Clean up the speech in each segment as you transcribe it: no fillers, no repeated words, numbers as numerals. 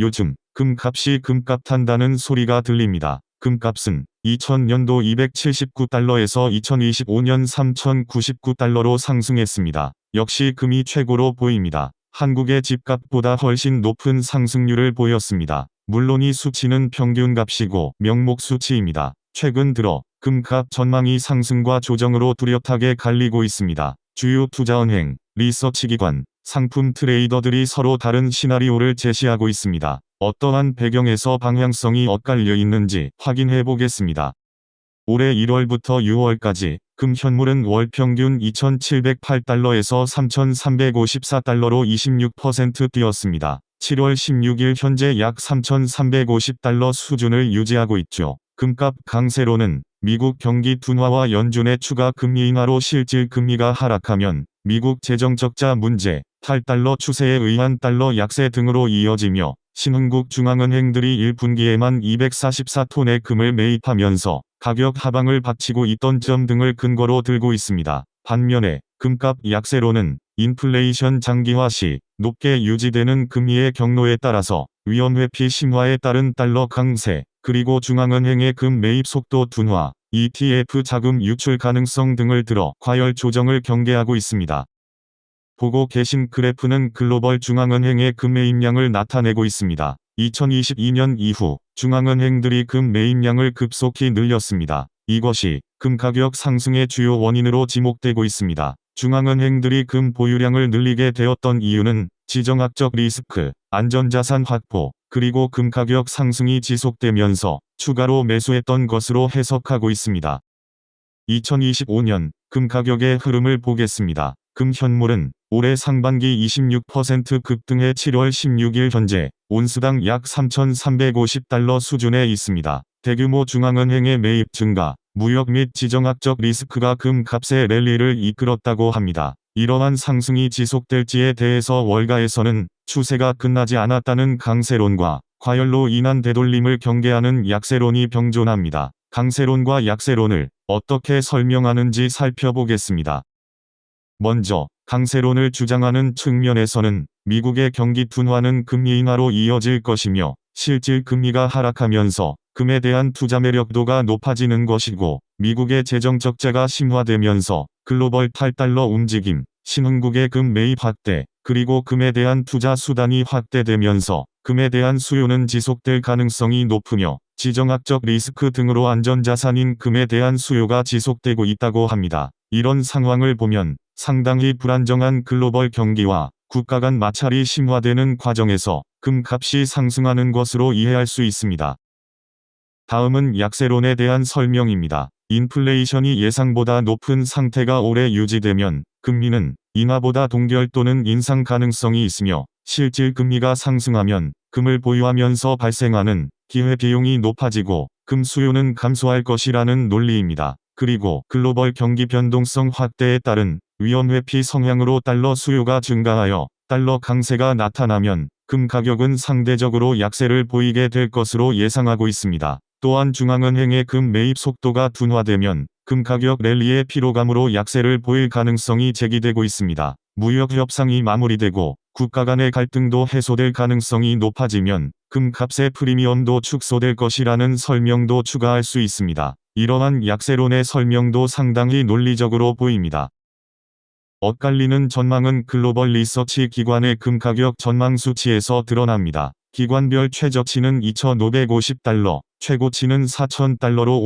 요즘 금값이 금값한다는 소리가 들립니다. 금값은 2000년도 279달러에서 2025년 3099달러로 상승했습니다. 역시 금이 최고로 보입니다. 한국의 집값보다 훨씬 높은 상승률을 보였습니다. 물론 이 수치는 평균값이고 명목 수치입니다. 최근 들어 금값 전망이 상승과 조정으로 뚜렷하게 갈리고 있습니다. 주요 투자은행, 리서치기관, 상품 트레이더들이 서로 다른 시나리오를 제시하고 있습니다. 어떠한 배경에서 방향성이 엇갈려 있는지 확인해 보겠습니다. 올해 1월부터 6월까지 금 현물은 월 평균 2,708달러에서 3,354달러로 26% 뛰었습니다. 7월 16일 현재 약 3,350달러 수준을 유지하고 있죠. 금값 강세로는 미국 경기 둔화와 연준의 추가 금리 인하로 실질 금리가 하락하면 미국 재정 적자 문제, 탈달러 추세에 의한 달러 약세 등으로 이어지며 신흥국 중앙은행들이 1분기에만 244톤의 금을 매입하면서 가격 하방을 박치고 있던 점 등을 근거로 들고 있습니다. 반면에 금값 약세로는 인플레이션 장기화 시 높게 유지되는 금리의 경로에 따라서 위험 회피 심화에 따른 달러 강세, 그리고 중앙은행의 금 매입 속도 둔화, ETF 자금 유출 가능성 등을 들어 과열 조정을 경계하고 있습니다. 보고 계신 그래프는 글로벌 중앙은행의 금 매입량을 나타내고 있습니다. 2022년 이후 중앙은행들이 금 매입량을 급속히 늘렸습니다. 이것이 금 가격 상승의 주요 원인으로 지목되고 있습니다. 중앙은행들이 금 보유량을 늘리게 되었던 이유는 지정학적 리스크, 안전자산 확보, 그리고 금 가격 상승이 지속되면서 추가로 매수했던 것으로 해석하고 있습니다. 2025년 금 가격의 흐름을 보겠습니다. 금 현물은 올해 상반기 26% 급등해 7월 16일 현재 온스당 약 3,350달러 수준에 있습니다. 대규모 중앙은행의 매입 증가, 무역 및 지정학적 리스크가 금 값의 랠리를 이끌었다고 합니다. 이러한 상승이 지속될지에 대해서 월가에서는 추세가 끝나지 않았다는 강세론과 과열로 인한 되돌림을 경계하는 약세론이 병존합니다. 강세론과 약세론을 어떻게 설명하는지 살펴보겠습니다. 먼저 강세론을 주장하는 측면에서는 미국의 경기 둔화는 금리 인하로 이어질 것이며 실질 금리가 하락하면서 금에 대한 투자 매력도가 높아지는 것이고, 미국의 재정 적자가 심화되면서 글로벌 탈달러 움직임, 신흥국의 금 매입 확대, 그리고 금에 대한 투자 수단이 확대되면서 금에 대한 수요는 지속될 가능성이 높으며 지정학적 리스크 등으로 안전자산인 금에 대한 수요가 지속되고 있다고 합니다. 이런 상황을 보면 상당히 불안정한 글로벌 경기와 국가 간 마찰이 심화되는 과정에서 금 값이 상승하는 것으로 이해할 수 있습니다. 다음은 약세론에 대한 설명입니다. 인플레이션이 예상보다 높은 상태가 오래 유지되면 금리는 인하보다 동결 또는 인상 가능성이 있으며, 실질 금리가 상승하면 금을 보유하면서 발생하는 기회비용이 높아지고 금 수요는 감소할 것이라는 논리입니다. 그리고 글로벌 경기 변동성 확대에 따른 위험 회피 성향으로 달러 수요가 증가하여 달러 강세가 나타나면 금 가격은 상대적으로 약세를 보이게 될 것으로 예상하고 있습니다. 또한 중앙은행의 금 매입 속도가 둔화되면 금 가격 랠리의 피로감으로 약세를 보일 가능성이 제기되고 있습니다. 무역 협상이 마무리되고 국가 간의 갈등도 해소될 가능성이 높아지면 금 값의 프리미엄도 축소될 것이라는 설명도 추가할 수 있습니다. 이러한 약세론의 설명도 상당히 논리적으로 보입니다. 엇갈리는 전망은 글로벌 리서치 기관의 금 가격 전망 수치에서 드러납니다. 기관별 최저치는 2,550달러, 최고치는 4,000달러로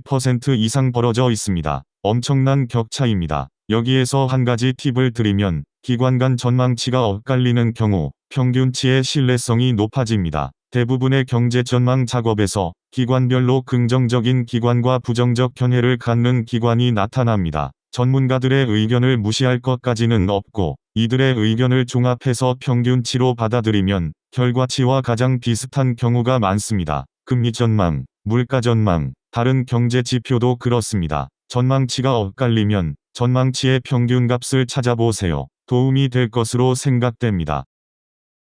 57% 이상 벌어져 있습니다. 엄청난 격차입니다. 여기에서 한 가지 팁을 드리면, 기관 간 전망치가 엇갈리는 경우 평균치의 신뢰성이 높아집니다. 대부분의 경제 전망 작업에서 기관별로 긍정적인 기관과 부정적 견해를 갖는 기관이 나타납니다. 전문가들의 의견을 무시할 것까지는 없고, 이들의 의견을 종합해서 평균치로 받아들이면 결과치와 가장 비슷한 경우가 많습니다. 금리 전망, 물가 전망, 다른 경제 지표도 그렇습니다. 전망치가 엇갈리면 전망치의 평균값을 찾아보세요. 도움이 될 것으로 생각됩니다.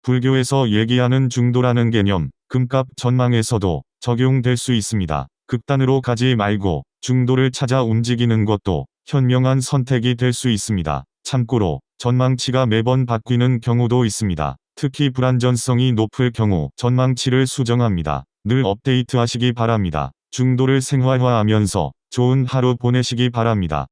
불교에서 얘기하는 중도라는 개념, 금값 전망에서도 적용될 수 있습니다. 극단으로 가지 말고 중도를 찾아 움직이는 것도 현명한 선택이 될 수 있습니다. 참고로 전망치가 매번 바뀌는 경우도 있습니다. 특히 불안전성이 높을 경우 전망치를 수정합니다. 늘 업데이트하시기 바랍니다. 중도를 생활화하면서 좋은 하루 보내시기 바랍니다.